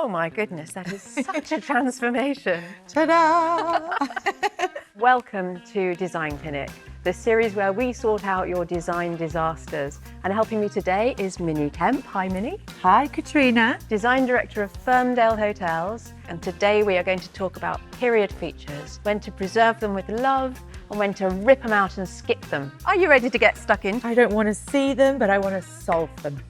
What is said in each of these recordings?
Oh my goodness, that is such a transformation. Ta-da! Welcome to Design Clinic, the series where we sort out your design disasters. And helping me today is Minnie Kemp. Hi, Minnie. Hi, Katrina. Design Director of Ferndale Hotels. And today we are going to talk about period features, when to preserve them with love and when to rip them out and skip them. Are you ready to get stuck in? I don't want to see them, but I want to solve them.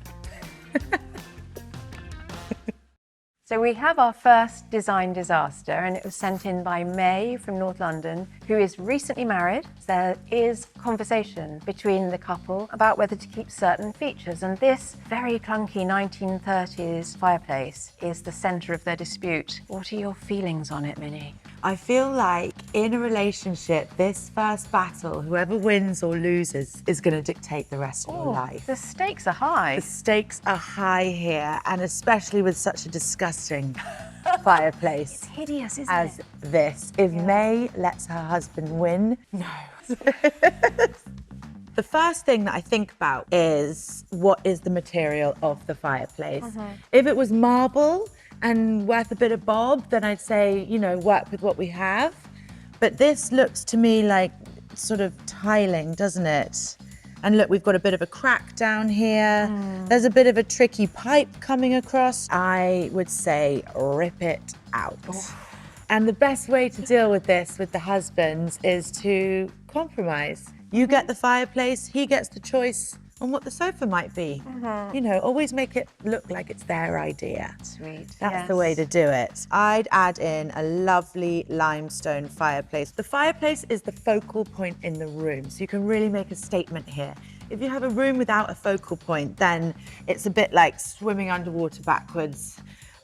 So we have our first design disaster, and it was sent in by May from North London, who is recently married. There is conversation between the couple about whether to keep certain features, and this very clunky 1930s fireplace is the centre of their dispute. What are your feelings on it, Minnie? I feel like in a relationship, this first battle, whoever wins or loses is going to dictate the rest of your life. The stakes are high. The stakes are high here, and especially with such a disgusting fireplace. It's hideous, isn't as it? this. If May lets her husband win, no. The first thing that I think about is what is the material of the fireplace. If it was marble and worth a bit of bob, then I'd say, you know, work with what we have. But this looks to me like sort of tiling, doesn't it? And look, we've got a bit of a crack down here. There's a bit of a tricky pipe coming across. I would say rip it out. And the best way to deal with this with the husbands is to compromise. You get the fireplace, he gets the choice on what the sofa might be. You know, always make it look like it's their idea. Sweet. That's the way to do it. I'd add in a lovely limestone fireplace. The fireplace is the focal point in the room, so you can really make a statement here. If you have a room without a focal point, then it's a bit like swimming underwater backwards.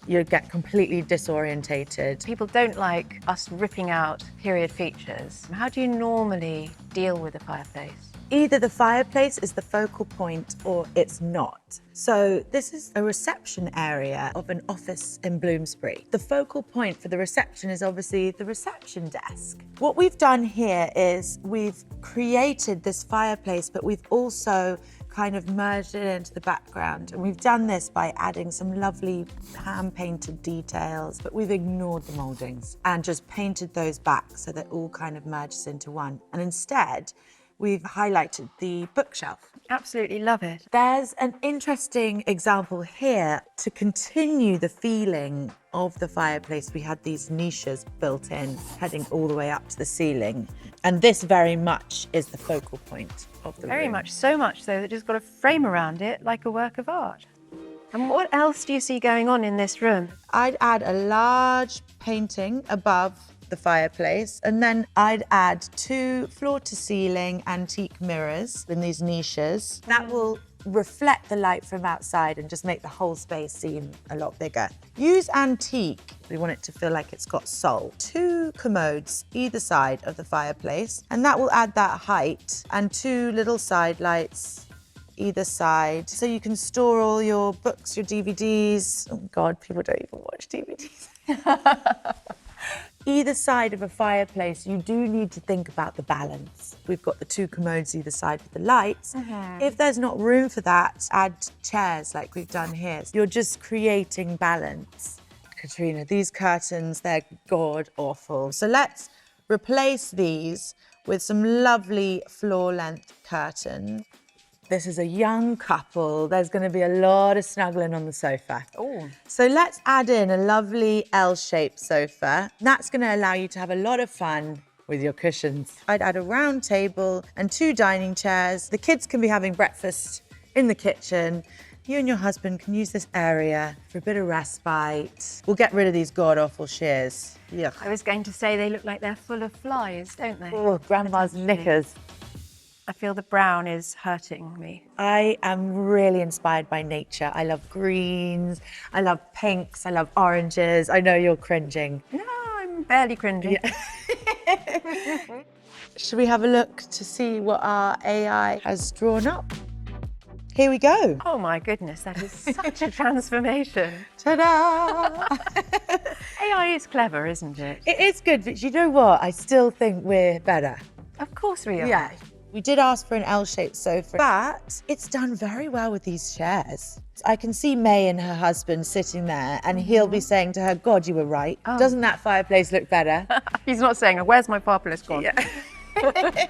You get completely disorientated. People don't like us ripping out period features. How do you normally deal with a fireplace? Either the fireplace is the focal point or it's not. So this is a reception area of an office in Bloomsbury. The focal point for the reception is obviously the reception desk. What we've done here is we've created this fireplace, but we've also kind of merged it into the background. And we've done this by adding some lovely hand-painted details, but we've ignored the mouldings and just painted those back so that all kind of merges into one. And instead, we've highlighted the bookshelf. Absolutely love it. There's an interesting example here to continue the feeling of the fireplace. We had these niches built in, heading all the way up to the ceiling. And this very much is the focal point of the room. Very much, so much so that it's got a frame around it like a work of art. And what else do you see going on in this room? I'd add a large painting above the fireplace, and then I'd add 2 floor-to-ceiling antique mirrors in these niches. That will reflect the light from outside and just make the whole space seem a lot bigger. Use antique. We want it to feel like it's got soul. 2 commodes either side of the fireplace, and that will add that height, and 2 little side lights either side, so you can store all your books, your DVDs. Oh God, people don't even watch DVDs. Either side of a fireplace, you do need to think about the balance. We've got the 2 commodes either side with the lights. If there's not room for that, add chairs like we've done here. You're just creating balance. Katrina, these curtains, they're god-awful. So let's replace these with some lovely floor-length curtains. This is a young couple. There's going to be a lot of snuggling on the sofa. Oh. So let's add in a lovely L-shaped sofa. That's going to allow you to have a lot of fun with your cushions. I'd add a round table and 2 dining chairs. The kids can be having breakfast in the kitchen. You and your husband can use this area for a bit of respite. We'll get rid of these god-awful shears. Yuck. I was going to say they look like they're full of flies, don't they? Oh, grandma's knickers. I feel the brown is hurting me. I am really inspired by nature. I love greens, I love pinks, I love oranges. I know you're cringing. No, I'm barely cringing. Yeah. Should we have a look to see what our AI has drawn up? Here we go. Oh my goodness, that is such a transformation. Ta-da! AI is clever, isn't it? It is good, but you know what? I still think we're better. Of course we are. Yeah. We did ask for an L-shaped sofa, but it's done very well with these chairs. I can see May and her husband sitting there, and he'll be saying to her, God, you were right. Oh. Doesn't that fireplace look better? He's not saying, where's my fireplace gone? Yeah.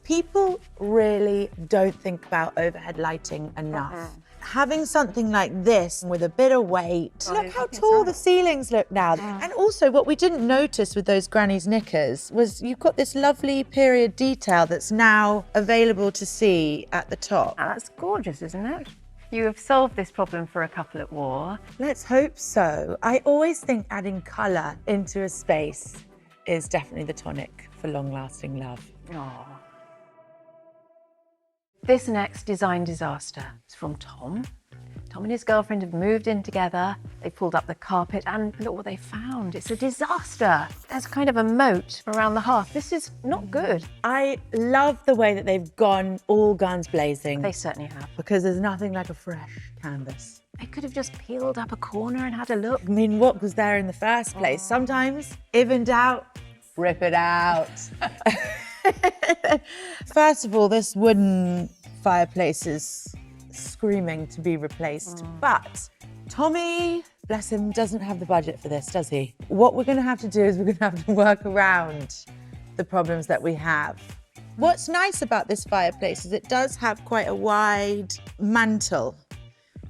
People really don't think about overhead lighting enough. Having something like this with a bit of weight. Look how tall the ceilings look now. And also what we didn't notice with those granny's knickers was you've got this lovely period detail that's now available to see at the top. Oh, that's gorgeous, isn't it? You have solved this problem for a couple at war. Let's hope so. I always think adding colour into a space is definitely the tonic for long-lasting love. Oh. This next design disaster is from Tom. Tom and his girlfriend have moved in together. They pulled up the carpet and look what they found. It's a disaster. There's kind of a moat around the hearth. This is not good. I love the way that they've gone all guns blazing. They certainly have. Because there's nothing like a fresh canvas. They could have just peeled up a corner and had a look. I mean, what was there in the first place? Sometimes, if in doubt, rip it out. First of all, this wooden fireplace is screaming to be replaced, but Tommy, bless him, doesn't have the budget for this, does he? What we're going to have to do is we're going to have to work around the problems that we have. What's nice about this fireplace is it does have quite a wide mantle,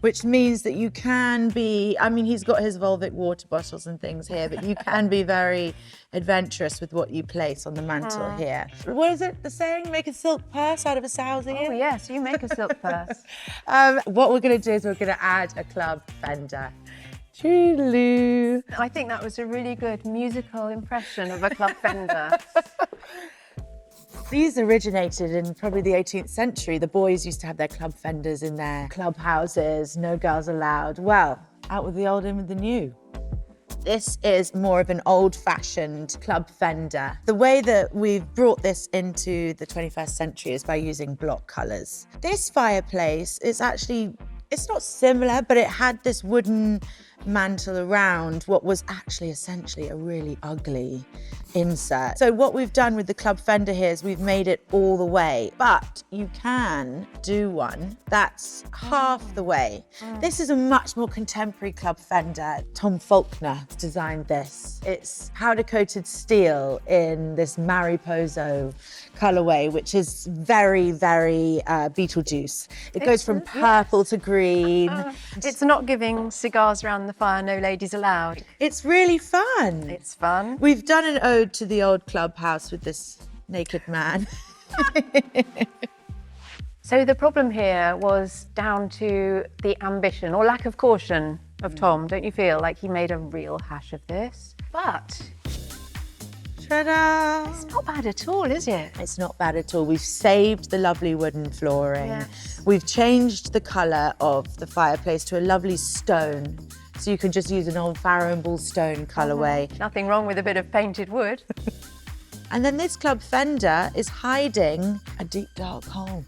which means that you can be, I mean, he's got his Volvic water bottles and things here, but you can be very adventurous with what you place on the mantle here. What is it, the saying? Make a silk purse out of a sow's ear? Oh yes, you make a silk purse. What we're gonna do is we're gonna add a club fender. Toodaloo. I think that was a really good musical impression of a club fender. These originated in probably the 18th century. The boys used to have their club fenders in their clubhouses, no girls allowed. Well, out with the old, in with the new. This is more of an old-fashioned club fender. The way that we've brought this into the 21st century is by using block colours. This fireplace is actually, it's not similar, but it had this wooden mantle around what was actually essentially a really ugly insert. So what we've done with the club fender here is we've made it all the way, but you can do one that's half the way. This is a much more contemporary club fender. Tom Faulkner designed this. It's powder-coated steel in this Mariposo colorway, which is very, very Beetlejuice. It goes from purple to green. It's not giving cigars around the fire, no ladies allowed. It's really fun. It's fun. We've done an ode to the old clubhouse with this naked man. So the problem here was down to the ambition or lack of caution of Tom, don't you feel? Like he made a real hash of this. But ta-da! It's not bad at all, is it? It's not bad at all. We've saved the lovely wooden flooring. Yes. We've changed the colour of the fireplace to a lovely stone. So you can just use an old Farrow and Ball stone colourway. Nothing wrong with a bit of painted wood. And then this club fender is hiding a deep dark hole.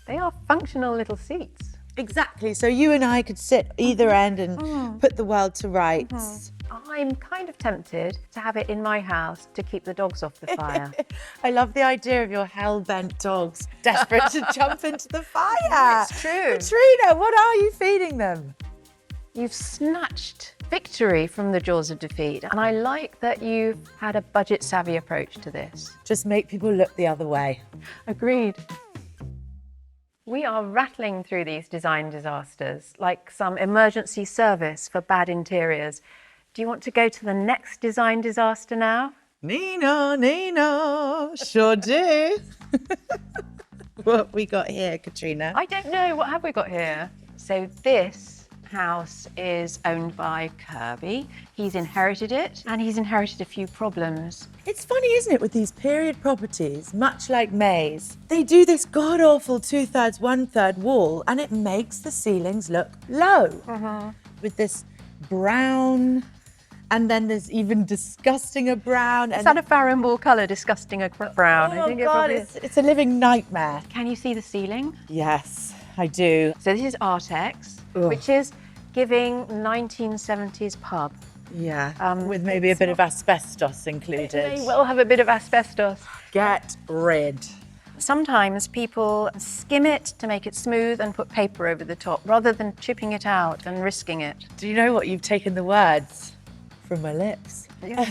They are functional little seats. Exactly, so you and I could sit either end and put the world to rights. I'm kind of tempted to have it in my house to keep the dogs off the fire. I love the idea of your hell-bent dogs desperate to jump into the fire. It's true. Katrina, what are you feeding them? You've snatched victory from the jaws of defeat, and I like that you've had a budget-savvy approach to this. Just make people look the other way. Agreed. We are rattling through these design disasters like some emergency service for bad interiors. Do you want to go to the next design disaster now? Nino, sure do. What we got here, Katrina? I don't know, what have we got here? So this house is owned by Kirby. He's inherited it, and he's inherited a few problems. It's funny, isn't it, with these period properties, much like May's, they do this god-awful 2/3, 1/3 wall, and it makes the ceilings look low. With this brown, and then there's even disgusting a brown. Is that a Farrow and Ball colour, disgusting a brown? Oh I think God, it it's a living nightmare. Can you see the ceiling? Yes, I do. So this is Artex, which is giving 1970s pub. Yeah, with maybe a bit of asbestos included. It may well have a bit of asbestos. Get rid. Sometimes people skim it to make it smooth and put paper over the top rather than chipping it out and risking it. Do you know what? You've taken the words from my lips. Yeah.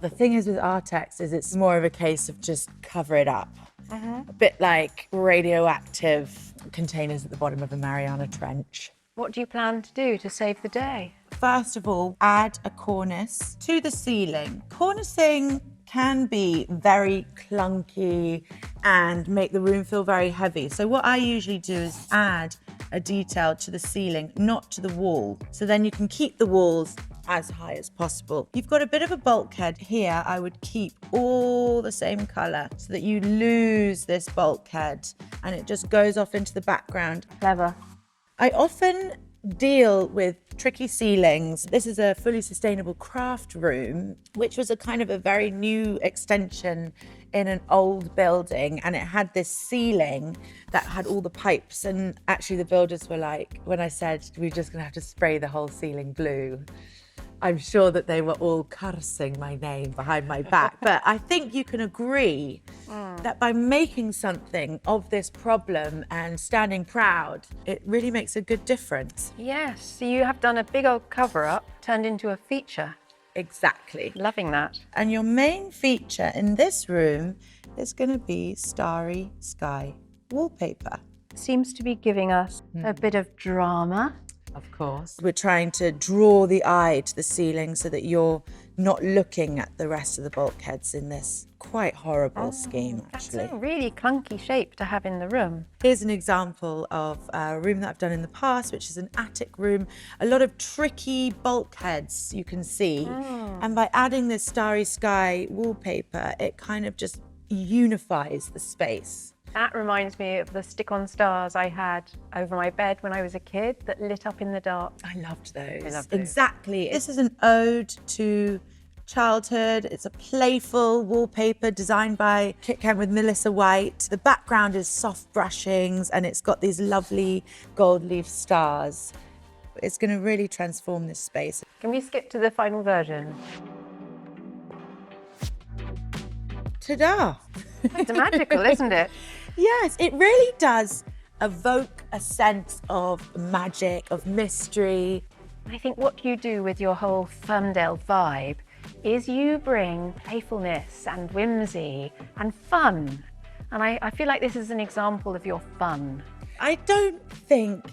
The thing is with Artex is it's more of a case of just cover it up. A bit like radioactive containers at the bottom of a Mariana Trench. What do you plan to do to save the day? First of all, add a cornice to the ceiling. Cornicing can be very clunky and make the room feel very heavy. So what I usually do is add a detail to the ceiling, not to the wall. So then you can keep the walls as high as possible. You've got a bit of a bulkhead here. I would keep all the same color so that you lose this bulkhead and it just goes off into the background. Clever. I often deal with tricky ceilings. This is a fully sustainable craft room, which was a kind of a very new extension in an old building, and it had this ceiling that had all the pipes, and actually the builders were like, when I said we're just gonna have to spray the whole ceiling blue, I'm sure that they were all cursing my name behind my back. But I think you can agree that by making something of this problem and standing proud, it really makes a good difference. Yes, so you have done a big old cover-up turned into a feature. Exactly. Loving that. And your main feature in this room is going to be starry sky wallpaper. Seems to be giving us a bit of drama. Of course. We're trying to draw the eye to the ceiling so that you're not looking at the rest of the bulkheads in this quite horrible scheme, actually. That's a really clunky shape to have in the room. Here's an example of a room that I've done in the past, which is an attic room. A lot of tricky bulkheads you can see. And by adding this starry sky wallpaper, it kind of just unifies the space. That reminds me of the stick-on stars I had over my bed when I was a kid that lit up in the dark. I loved those. I loved those. Exactly. This is an ode to childhood. It's a playful wallpaper designed by Minnie Kemp with Melissa White. The background is soft brushings and it's got these lovely gold leaf stars. It's going to really transform this space. Can we skip to the final version? Ta-da! It's magical, isn't it? Yes, it really does evoke a sense of magic, of mystery. I think what you do with your whole Ferndale vibe is you bring playfulness and whimsy and fun. And I feel like this is an example of your fun. I don't think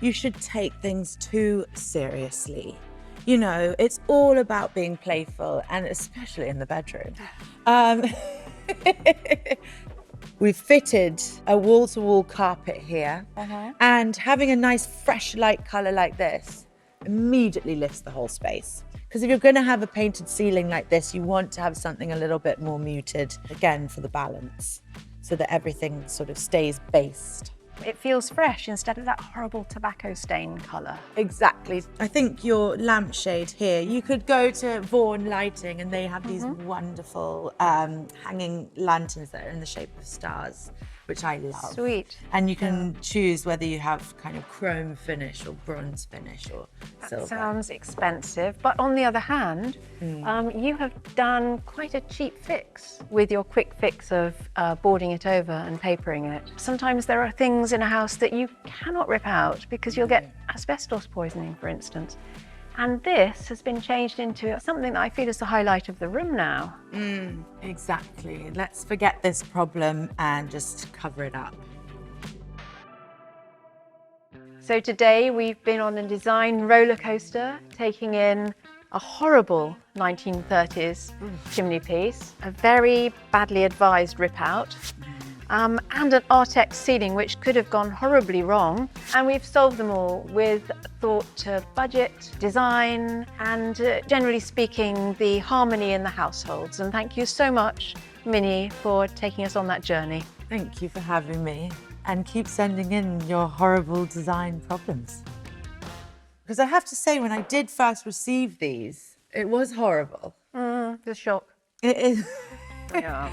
you should take things too seriously. You know, it's all about being playful, and especially in the bedroom. We've fitted a wall-to-wall carpet here, and having a nice fresh light colour like this immediately lifts the whole space. Because if you're going to have a painted ceiling like this, you want to have something a little bit more muted, again, for the balance, so that everything sort of stays based. It feels fresh instead of that horrible tobacco stain colour. Exactly. I think your lampshade here, you could go to Vaughan Lighting and they have these wonderful hanging lanterns that are in the shape of stars, which I love. Sweet. And you can choose whether you have kind of chrome finish or bronze finish or silver. That sounds expensive, but on the other hand, you have done quite a cheap fix with your quick fix of boarding it over and papering it. Sometimes there are things in a house that you cannot rip out because you'll get asbestos poisoning, for instance. And this has been changed into something that I feel is the highlight of the room now. Exactly. Let's forget this problem and just cover it up. So today we've been on a design roller coaster, taking in a horrible 1930s chimney piece, a very badly advised rip out, and an Artex ceiling which could have gone horribly wrong. And we've solved them all with thought to budget, design, and generally speaking, the harmony in the households. And thank you so much, Minnie, for taking us on that journey. Thank you for having me, and keep sending in your horrible design problems. Because I have to say, when I did first receive these, it was horrible. The shock. It is. Yeah.